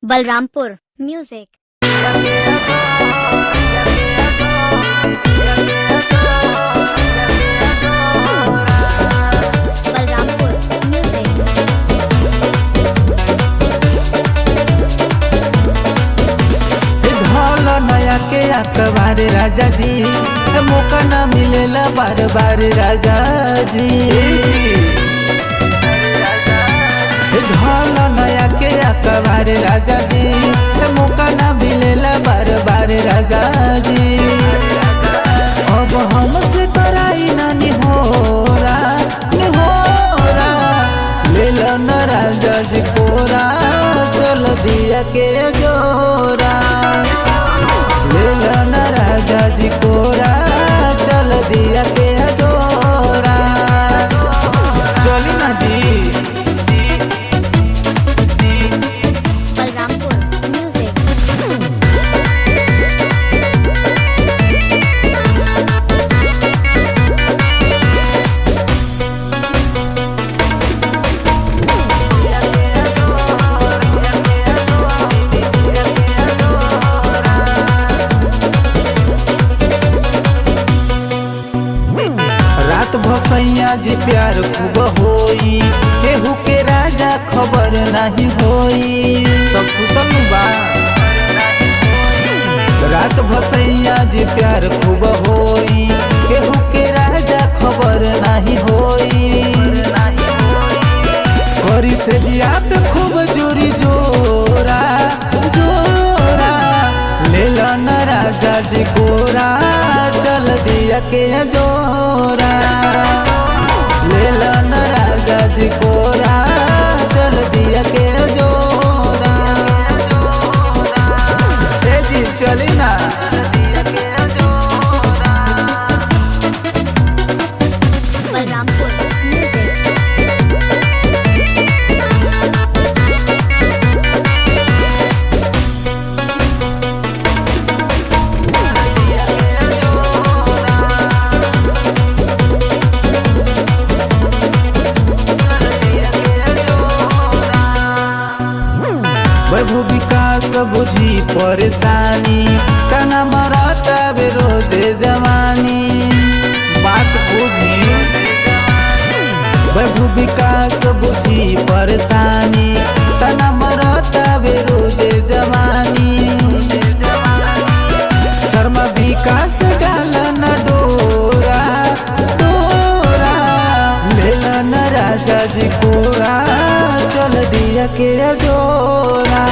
Balrampur music. Balrampur music. ढोल नया के अखबार राजा जी, मौका न मिलेला बार बार राजा जी। ढोल नया के अखबार राजा जी, मौका न मिलेला बार बार राजा जी। अब हमसे कराई ना निहोरा निहोरा, ले लो न राजा जी कोरा, चल दिया के जोरा। ले लो न राजा जी कोरा, चल दिया के जोरा। चली ना जी। बलरामपुर म्यूजिक। रात भसैया जी प्यार खूब होई, केहू के राजा खबर नहीं होई। सब सुतल बा। रात भसैया जी प्यार खूब होई, केहू के राजा खबर नहीं होई। करी से जिया पे खूब जोरी जोरा जोरा, ले लो न राजा जी कोरा, चल दिया के जोरा। ले लो न राजा जी कोरा, चल दिया के जोरा। ए जी चली ना। बलरामपुर म्यूजिक। वैभव विकास बुझी परेशानी, तना मराता बे रोजे जवानी। बात बुझी। वैभव विकास बुझी परेशानी, तना मराता बे रोजे जवानी। शर्मा विकास डाल न डोरा डोरा, ले लो न राजा जी कोरा, चल दिया के जोरा।